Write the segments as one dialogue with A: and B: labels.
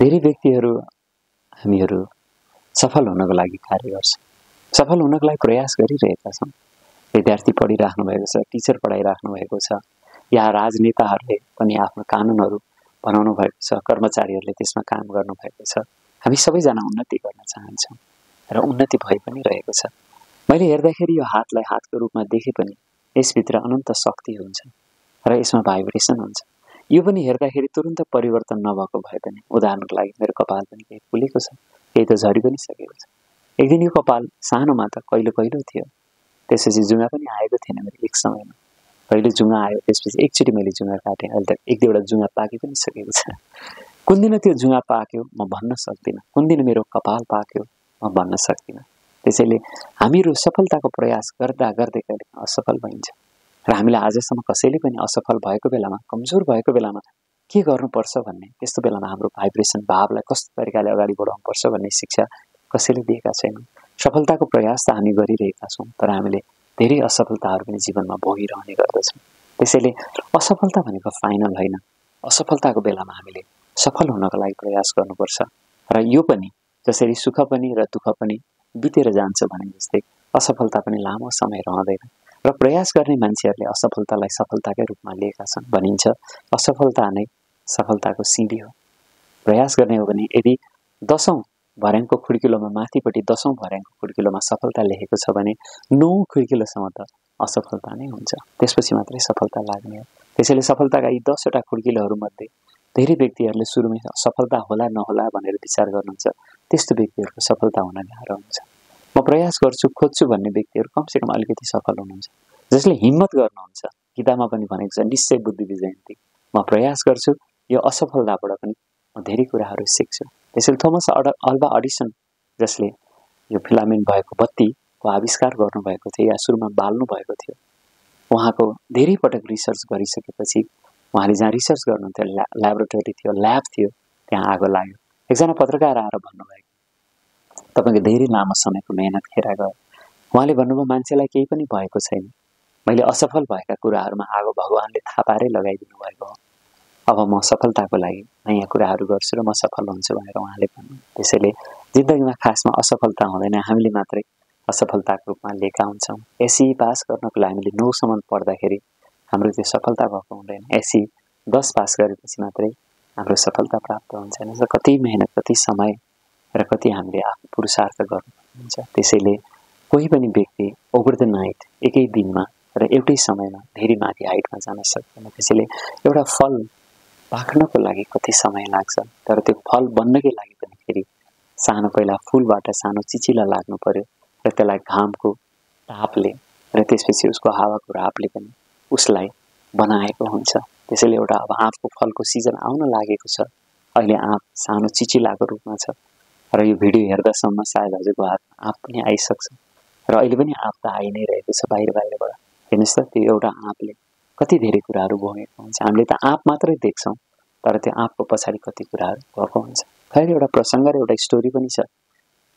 A: धेरै व्यक्तिहरू हामीहरू सफल हुनको लागि कार्य गर्छौँ, सफल हुनको लागि प्रयास गरिरहेका छौँ। विद्यार्थी पढिराख्नु भएको छ, टिचर पढाइराख्नु भएको छ, या राजनेताहरूले पनि आफ्नो कानुनहरू बनाउनु भएको छ, कर्मचारीहरूले त्यसमा काम गर्नुभएको छ। हामी सबैजना उन्नति गर्न चाहन्छौँ र उन्नति भइ पनि रहेको छ। मैले हेर्दाखेरि यो हातलाई हातको रूपमा देखे पनि यसभित्र अनन्त शक्ति हुन्छ र यसमा भाइब्रेसन हुन्छ। यो पनि हेर्दाखेरि तुरुन्त परिवर्तन नभएको भए पनि, उदाहरणको लागि मेरो कपाल पनि केही फुलेको छ, केही त झरि पनि सकेको छ। एक दिन यो कपाल सानोमा त कहिलो थियो, त्यसपछि जुङ्गा पनि आएको थिएन मेरो एक समयमा। पहिले जुङ्गा आयो, त्यसपछि एकचोटि मैले जुङ्गा काटेँ, अहिले त एक दुईवटा जुङ्गा पाकि पनि सकेको छ। कुन दिन त्यो जुङ्गा पाक्यो म भन्न सक्दिनँ, कुन दिन मेरो कपाल पाक्यो म भन्न सक्दिनँ। त्यसैले हामीहरू सफलताको प्रयास गर्दा गर्दै कहिले असफल भइन्छ र हामीलाई आजसम्म कसैले पनि असफल भएको बेलामा, कमजोर भएको बेलामा के गर्नुपर्छ भन्ने, त्यस्तो बेलामा हाम्रो भाइब्रेसन भावलाई कस्तो तरिकाले अगाडि बढाउनुपर्छ भन्ने शिक्षा कसैले दिएका छैनन्। सफलताको प्रयास त हामी गरिरहेका छौँ, तर हामीले धेरै असफलताहरू पनि जीवनमा भोगिरहने गर्दछौँ। त्यसैले असफलता भनेको फाइनल होइन। असफलताको बेलामा हामीले सफल हुनको लागि प्रयास गर्नुपर्छ र यो पनि जसरी सुख पनि र दुःख पनि बितेर जान्छ भने जस्तै असफलता पनि लामो समय रहँदैन र प्रयास गर्ने मान्छेहरूले असफलतालाई सफलताकै रूपमा लिएका छन्। भनिन्छ असफलता नै सफलताको सिँढी हो। प्रयास गर्ने हो भने यदि 10औं भर्याङको खुड्किलोमा माथिपट्टि 10औं भर्याङको खुड्किलोमा सफलता लेखेको छ भने 9औं खुड्किलोसम्म त असफलता नै हुन्छ, त्यसपछि मात्रै सफलता लाग्ने हो। त्यसैले सफलताका यी 10वटा खुड्किलोहरूमध्ये धेरै व्यक्तिहरूले सुरुमै सफलता होला नहोला भनेर विचार गर्नुहुन्छ, त्यस्तो व्यक्तिहरूको सफलता हुन गाह्रो हुन्छ। म प्रयास गर्छु, खोज्छु भन्ने व्यक्तिहरू कमसेकम अलिकति सफल हुनुहुन्छ। जसले हिम्मत गर्नुहुन्छ, गीतामा पनि भनेको छ निश्चय बुद्धि विजयन्ती। म प्रयास गर्छु, यो असफलताबाट पनि म धेरै कुराहरू सिक्छु। त्यसैले थोमस अल्वा एडिसन जसले यो फिलामेन्ट भएको बत्तीको आविष्कार गर्नुभएको थियो या सुरुमा बाल्नु भएको थियो, उहाँको धेरै पटक रिसर्च गरिसकेपछि उहाँले जहाँ रिसर्च गर्नुहुन्थ्यो, ल्याबोरेटरी थियो, ल्याब थियो, त्यहाँ आगो लाग्यो। एकजना पत्रकार आएर भन्नुभयो तपाईँको धेरै लामो समयको मेहनत खेर गयो। उहाँले भन्नुभयो मान्छेलाई केही पनि भएको छैन, मैले असफल भएका कुराहरूमा आगो भगवानले थाहा पारै लगाइदिनु भएको हो। अब म सफलताको लागि नयाँ कुराहरू गर्छु र म सफल हुन्छु भनेर उहाँले भन्नु। त्यसैले जिन्दगीमा खासमा असफलता हुँदैन, हामीले मात्रै असफलताको रूपमा लिएका हुन्छौँ। एसई पास गर्नको लागि हामीले 9सम्म पढ्दाखेरि हाम्रो त्यो सफलता भएको हुँदैन। एसई 10 पास गरेपछि मात्रै हाम्रो सफलता प्राप्त हुन्छ। कति मेहनत, कति समय र कति हामीले आफ्नो पुरुषार्थ गर्नुपर्छ। त्यसैले कोही पनि व्यक्ति ओभर द नाइट एकै दिनमा र एउटै समयमा धेरै माथि हाइटमा जान सक्दैन। त्यसैले एउटा फल पाक्नको लागि कति समय लाग्छ, तर त्यो फल बन्नकै लागि पनि फेरि सानो पहिला फुलबाट सानो चिचिला लाग्नु पर्यो र त्यसलाई घामको तापले र त्यसपछि उसको हावाको रापले पनि उसलाई बनाएको हुन्छ। त्यसैले एउटा अब आँपको फलको सिजन आउन लागेको छ। अहिले आँप सानो चिचिलाको रूपमा छ र यो भिडियो हेर्दासम्म सायद हजुरको हातमा आँप पनि आइसक्छ र अहिले पनि आँप त आइ नै रहेको छ बाहिरबाट। हेर्नुहोस् त, त्यो एउटा आँपले कति धेरै कुराहरू भोगेको हुन्छ। हामीले त आँप मात्रै देख्छौँ, तर त्यो आँपको पछाडि कति कुराहरू भएको हुन्छ। खैर, एउटा प्रसङ्ग र एउटा स्टोरी पनि छ।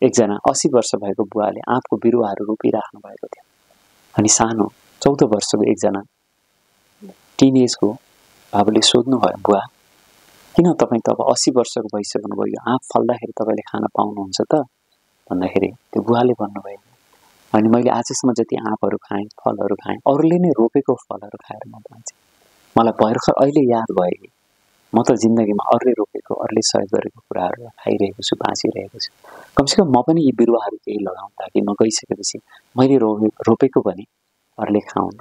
A: एकजना 80 वर्ष भएको बुवाले आँपको बिरुवाहरू रोपिराख्नु भएको थियो अनि सानो 14 वर्षको एकजना टिनेजको बाबुले सोध्नुभयो, बुवा किन तपाईँ त अब 80 वर्षको भइसक्नुभयो, यो आँप फल्दाखेरि तपाईँले खान पाउनुहुन्छ त भन्दाखेरि त्यो बुवाले भन्नुभयो, अनि मैले आजसम्म जति आँपहरू खाएँ, फलहरू खाएँ, अरूले नै रोपेको फलहरू खाएर म बाँचेँ। मलाई भर्खर अहिले याद भयो कि म त जिन्दगीमा अरूले रोपेको, अरूले सहयोग गरेको कुराहरू खाइरहेको छु, बाँचिरहेको छु। कमसेकम म पनि यी बिरुवाहरू केही लगाउँ ताकि म गइसकेपछि मैले रोपेको पनि अरूले खाउन्,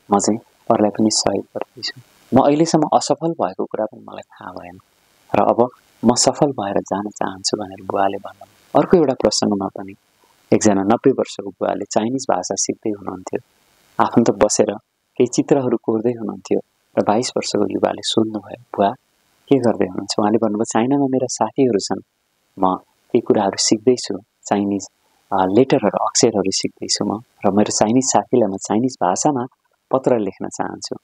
A: म चाहिँ अरूलाई पनि सहयोग गर्दैछु। म अहिलेसम्म असफल भएको कुरा पनि मलाई थाहा भएन र अब म सफल भएर जान चाहन्छु भनेर बुवाले भन्नुभयो। अर्को एउटा प्रसङ्गमा पनि एकजना 90 वर्षको बुवाले चाइनिज भाषा सिक्दै हुनुहुन्थ्यो। आफन्त बसेर केही चित्रहरू कोर्दै हुनुहुन्थ्यो र 22 वर्षको युवाले सोध्नुभयो, बुवा के गर्दै हुनुहुन्छ? उहाँले भन्नुभयो, चाइनामा मेरा साथीहरू छन्, म केही कुराहरू सिक्दैछु, चाइनिज लेटरहरू, अक्षरहरू सिक्दैछु म, र मेरो चाइनिज साथीलाई म चाइनिज भाषामा पत्र लेख्न चाहन्छु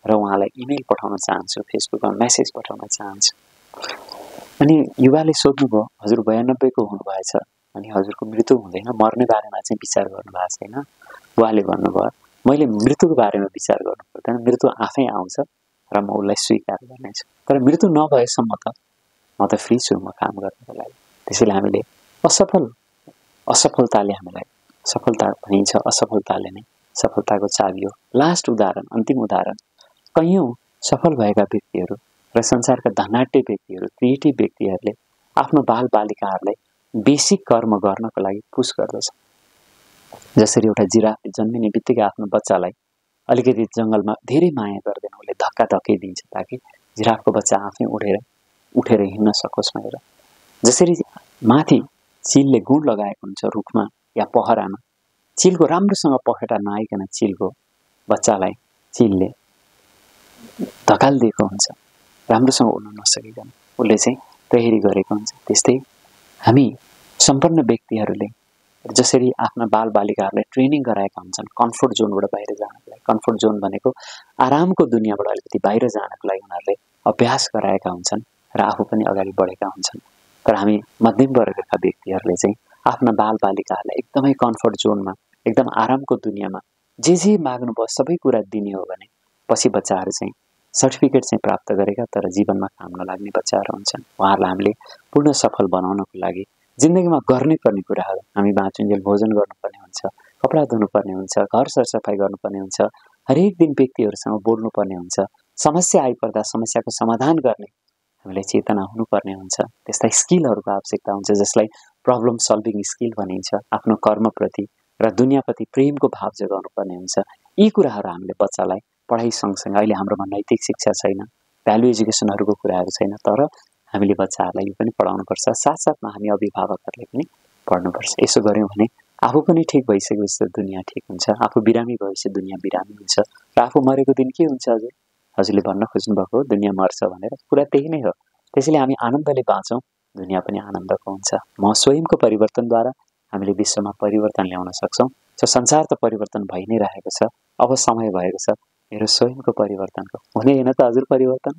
A: र उहाँलाई इमेल पठाउन चाहन्छु, फेसबुकमा मेसेज पठाउन चाहन्छु। अनि युवाले सोध्नुभयो, हजुर 92 को हुनुभएछ अनि हजुरको मृत्यु हुँदैन, मर्ने बारेमा चाहिँ विचार गर्नुभएको छैन? बुवाले भन्नुभयो, मैले मृत्युको बारेमा विचार गर्नु पर्दैन, मृत्यु आफै आउँछ र म उसलाई स्वीकार गर्नेछु, तर मृत्यु नभएसम्म त म म त फ्री छु म काम गर्नको लागि। त्यसैले हामीले असफलताले हामीलाई सफलता भनिन्छ, असफलताले नै सफलताको चाबी हो। लास्ट उदाहरण, अन्तिम उदाहरण, कैयौँ सफल भएका व्यक्तिहरू र संसारका धनाढ्य व्यक्तिहरू, क्रिएटिभ व्यक्तिहरूले आफ्नो बालबालिकाहरूलाई बेसिक कर्म गर्नको लागि पुस गर्दछ। जसरी एउटा जिराफले जन्मिने बित्तिकै आफ्नो बच्चालाई अलिकति जङ्गलमा धेरै माया गर्दैन, उसले धक्का धक्काइदिन्छ ताकि जिराफको बच्चा आफै उठेर हिँड्न सकोस् भनेर। जसरी माथि चिलले गुँड लगाएको हुन्छ रुखमा या पहरामा, चिलको राम्रोसँग पखेटा नआइकन चिलको बच्चालाई चिलले धकालिदिएको हुन्छ, राम्रोसँग उड्न नसकिकन उसले चाहिँ तयारी गरेको हुन्छ। त्यस्तै हामी सम्पन्न व्यक्तिहरूले जसरी आफ्ना बालबालिकाहरूलाई ट्रेनिङ गराएका हुन्छन् कम्फर्ट जोनबाट बाहिर जानको लागि। कम्फर्ट जोन भनेको आरामको दुनियाँबाट अलिकति बाहिर जानको लागि उनीहरूले अभ्यास गराएका हुन्छन् र आफू पनि अगाडि बढेका हुन्छन्। तर हामी मध्यम वर्गका व्यक्तिहरूले चाहिँ आफ्ना बालबालिकाहरूलाई एकदमै कम्फर्ट जोनमा, एकदम आरामको दुनियाँमा जे माग्नुभयो सबै कुरा दिने हो भने पछि बच्चाहरू चाहिँ सर्टिफिकेट चाहिँ प्राप्त गरेका तर जीवनमा काम नलाग्ने बच्चाहरू हुन्छन्। उहाँहरूलाई हामीले पूर्ण सफल बनाउनको लागि जिन्दगीमा गर्नै पर्ने कुराहरू, हामी बाँचुन्जेल भोजन गर्नुपर्ने हुन्छ, कपडा धुनुपर्ने हुन्छ, घर सरसफाइ गर्नुपर्ने हुन्छ, हरेक दिन व्यक्तिहरूसँग बोल्नुपर्ने हुन्छ, समस्या आइपर्दा समस्याको समाधान गर्ने हामीलाई चेतना हुनुपर्ने हुन्छ। त्यस्ता स्किलहरूको आवश्यकता हुन्छ जसलाई प्रब्लम सल्भिङ स्किल भनिन्छ। आफ्नो कर्मप्रति र दुनियाँप्रति प्रेमको भाव जगाउनु पर्ने हुन्छ। यी कुराहरू हामीले बच्चालाई पढाइ सँगसँगै, अहिले हाम्रोमा नैतिक शिक्षा छैन, भ्यालु एजुकेसनहरूको कुराहरू छैन, तर हामीले बच्चाहरूलाई यो पनि पढाउनुपर्छ। साथसाथमा हामी अभिभावकहरूले पनि पढ्नुपर्छ। यसो गऱ्यौँ भने आफू पनि ठिक भइसकेपछि त दुनियाँ ठिक हुन्छ, आफू बिरामी भएपछि दुनियाँ बिरामी हुन्छ र आफू मरेको दिन के हुन्छ हजुरले भन्न खोज्नुभएको हो दुनियाँ मर्छ भनेर, कुरा त्यही नै हो। त्यसैले हामी आनन्दले बाँचौँ, दुनियाँ पनि आनन्दको हुन्छ। म स्वयंको परिवर्तनद्वारा हामीले विश्वमा परिवर्तन ल्याउन सक्छौँ। संसार त परिवर्तन भइ नै रहेको छ, अब समय भएको छ मेरो स्वयंको परिवर्तनको। हुने होइन त हजुर परिवर्तन?